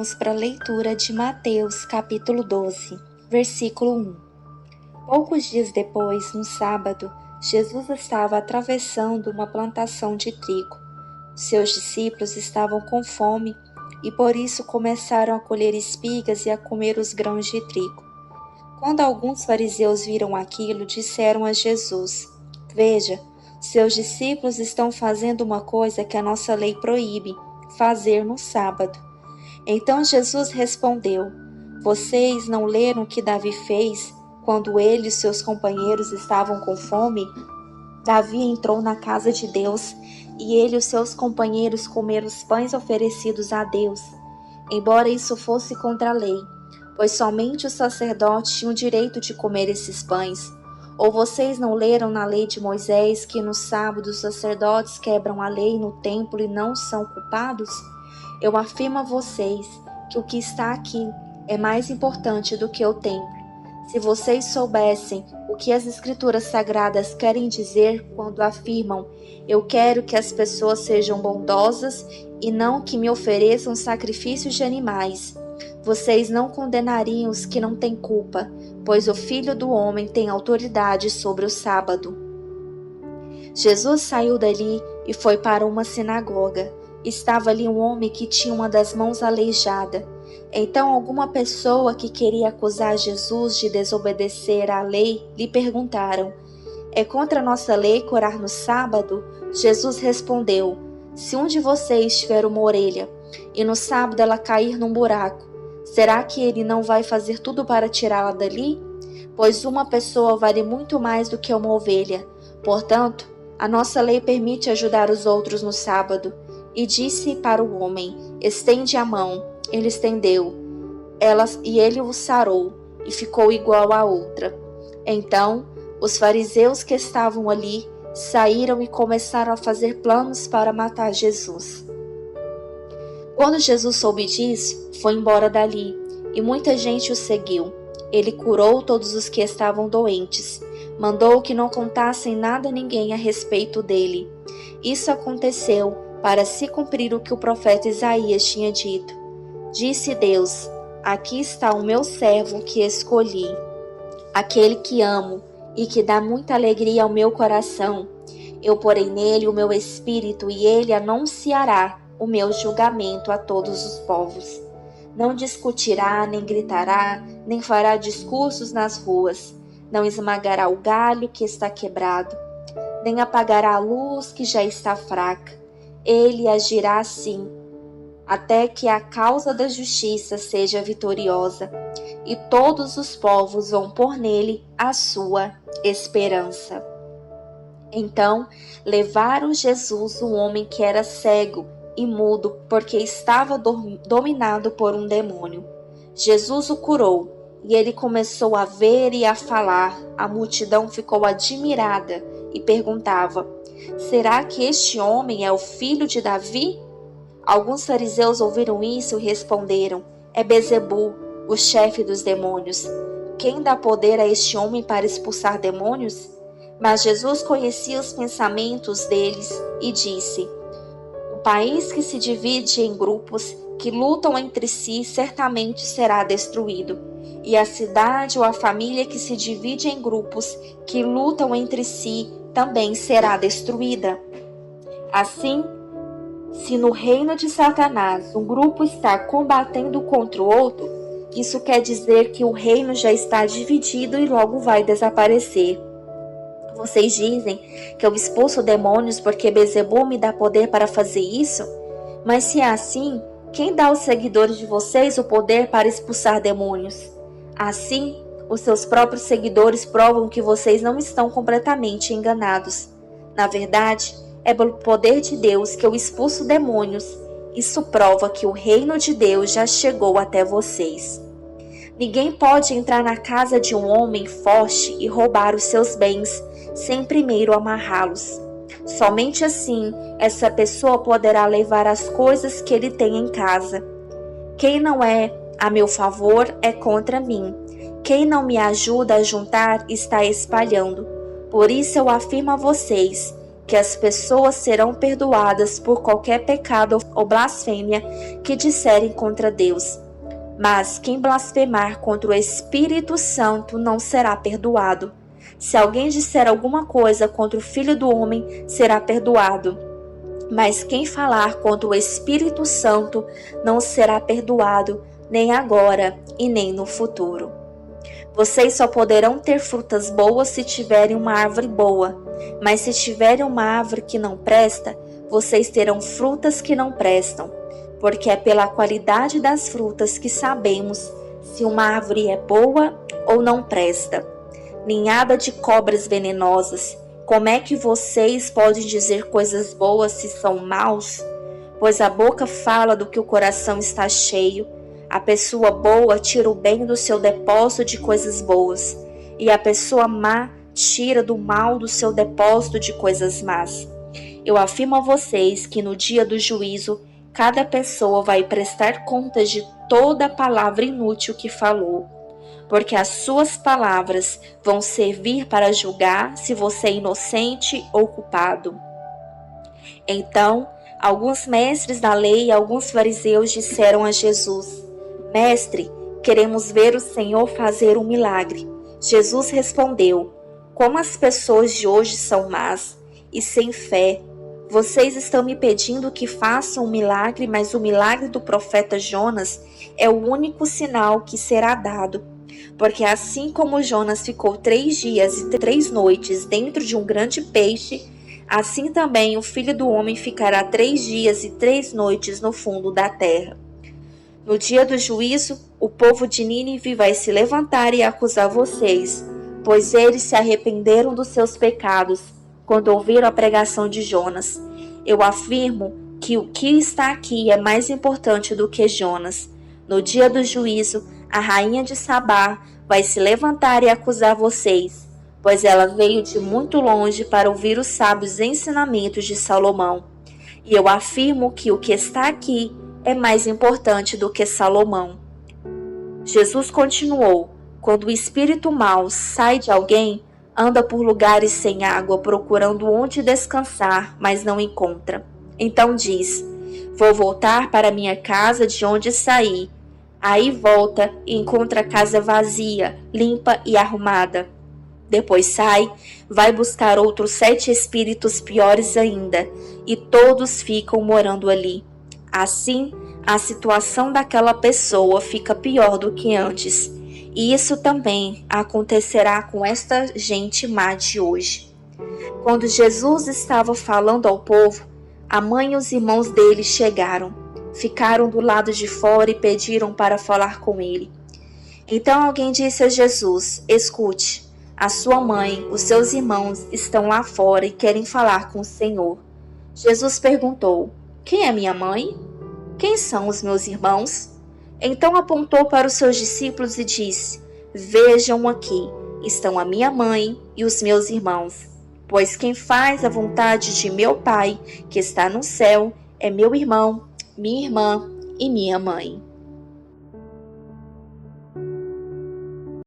vamos para a leitura de Mateus, capítulo 12, versículo 1. Poucos dias depois, no sábado, Jesus estava atravessando uma plantação de trigo. Seus discípulos estavam com fome e por isso começaram a colher espigas e a comer os grãos de trigo. Quando alguns fariseus viram aquilo, disseram a Jesus: Veja, seus discípulos estão fazendo uma coisa que a nossa lei proíbe fazer no sábado. Então Jesus respondeu: Vocês não leram o que Davi fez quando ele e seus companheiros estavam com fome? Davi entrou na casa de Deus e ele e os seus companheiros comeram os pães oferecidos a Deus, embora isso fosse contra a lei, pois somente os sacerdotes tinham o direito de comer esses pães. Ou vocês não leram na lei de Moisés que no sábado os sacerdotes quebram a lei no templo e não são culpados? Eu afirmo a vocês que o que está aqui é mais importante do que o templo. Se vocês soubessem o que as escrituras sagradas querem dizer quando afirmam: Eu quero que as pessoas sejam bondosas e não que me ofereçam sacrifícios de animais, vocês não condenariam os que não têm culpa, pois o Filho do Homem tem autoridade sobre o sábado. Jesus saiu dali e foi para uma sinagoga. Estava ali um homem que tinha uma das mãos aleijada. Então alguma pessoa que queria acusar Jesus de desobedecer à lei lhe perguntaram: É contra a nossa lei curar no sábado? Jesus respondeu: Se um de vocês tiver uma orelha e no sábado ela cair num buraco, será que ele não vai fazer tudo para tirá-la dali? Pois uma pessoa vale muito mais do que uma ovelha. Portanto, a nossa lei permite ajudar os outros no sábado. E disse para o homem: Estende a mão. Ele estendeu, e ele o sarou, e ficou igual à outra. Então, os fariseus que estavam ali saíram e começaram a fazer planos para matar Jesus. Quando Jesus soube disso, foi embora dali, e muita gente o seguiu. Ele curou todos os que estavam doentes, mandou que não contassem nada a ninguém a respeito dele. Isso aconteceu para se cumprir o que o profeta Isaías tinha dito. Disse Deus: Aqui está o meu servo que escolhi, aquele que amo e que dá muita alegria ao meu coração. Eu porei nele o meu espírito e ele anunciará o meu julgamento a todos os povos. Não discutirá, nem gritará, nem fará discursos nas ruas. Não esmagará o galho que está quebrado, nem apagará a luz que já está fraca. Ele agirá assim, até que a causa da justiça seja vitoriosa, e todos os povos vão pôr nele a sua esperança. Então levaram Jesus, o homem que era cego e mudo, porque estava dominado por um demônio. Jesus o curou, e ele começou a ver e a falar. A multidão ficou admirada e perguntava: Será que este homem é o filho de Davi? Alguns fariseus ouviram isso e responderam: É Bezebu, o chefe dos demônios. Quem dá poder a este homem para expulsar demônios? Mas Jesus conhecia os pensamentos deles e disse: O país que se divide em grupos que lutam entre si certamente será destruído, e a cidade ou a família que se divide em grupos que lutam entre si também será destruída. Assim, se no reino de Satanás um grupo está combatendo contra o outro, isso quer dizer que o reino já está dividido e logo vai desaparecer. Vocês dizem que eu expulso demônios porque Bezebu me dá poder para fazer isso? Mas se é assim, quem dá aos seguidores de vocês o poder para expulsar demônios? Assim, os seus próprios seguidores provam que vocês não estão completamente enganados. Na verdade, é pelo poder de Deus que eu expulso demônios. Isso prova que o reino de Deus já chegou até vocês. Ninguém pode entrar na casa de um homem forte e roubar os seus bens, sem primeiro amarrá-los. Somente assim, essa pessoa poderá levar as coisas que ele tem em casa. Quem não é a meu favor é contra mim. Quem não me ajuda a juntar está espalhando. Por isso eu afirmo a vocês que as pessoas serão perdoadas por qualquer pecado ou blasfêmia que disserem contra Deus. Mas quem blasfemar contra o Espírito Santo não será perdoado. Se alguém disser alguma coisa contra o Filho do Homem, será perdoado. Mas quem falar contra o Espírito Santo não será perdoado, nem agora e nem no futuro. Vocês só poderão ter frutas boas se tiverem uma árvore boa, mas se tiverem uma árvore que não presta, vocês terão frutas que não prestam, porque é pela qualidade das frutas que sabemos se uma árvore é boa ou não presta. Ninhada de cobras venenosas, como é que vocês podem dizer coisas boas se são maus? Pois a boca fala do que o coração está cheio. A pessoa boa tira o bem do seu depósito de coisas boas, e a pessoa má tira do mal do seu depósito de coisas más. Eu afirmo a vocês que no dia do juízo, cada pessoa vai prestar contas de toda a palavra inútil que falou, porque as suas palavras vão servir para julgar se você é inocente ou culpado. Então, alguns mestres da lei e alguns fariseus disseram a Jesus: Mestre, queremos ver o Senhor fazer um milagre. Jesus respondeu: Como as pessoas de hoje são más e sem fé. Vocês estão me pedindo que faça um milagre, mas o milagre do profeta Jonas é o único sinal que será dado. Porque assim como Jonas ficou 3 dias e 3 noites dentro de um grande peixe, assim também o Filho do Homem ficará 3 dias e 3 noites no fundo da terra. No dia do juízo, o povo de Nínive vai se levantar e acusar vocês, pois eles se arrependeram dos seus pecados quando ouviram a pregação de Jonas. Eu afirmo que o que está aqui é mais importante do que Jonas. No dia do juízo, a rainha de Sabá vai se levantar e acusar vocês, pois ela veio de muito longe para ouvir os sábios ensinamentos de Salomão. E eu afirmo que o que está aqui é mais importante do que Salomão. Jesus continuou: Quando o espírito mau sai de alguém, anda por lugares sem água, procurando onde descansar, mas não encontra. Então diz: Vou voltar para minha casa de onde saí. Aí volta e encontra a casa vazia, limpa e arrumada. Depois sai, vai buscar outros 7 espíritos piores ainda, e todos ficam morando ali. Assim, a situação daquela pessoa fica pior do que antes. E isso também acontecerá com esta gente má de hoje. Quando Jesus estava falando ao povo, a mãe e os irmãos dele chegaram, ficaram do lado de fora e pediram para falar com ele. Então alguém disse a Jesus: Escute, a sua mãe, os seus irmãos estão lá fora e querem falar com o Senhor. Jesus perguntou: Quem é minha mãe? Quem são os meus irmãos? Então apontou para os seus discípulos e disse: Vejam aqui, estão a minha mãe e os meus irmãos. Pois quem faz a vontade de meu Pai, que está no céu, é meu irmão, minha irmã e minha mãe.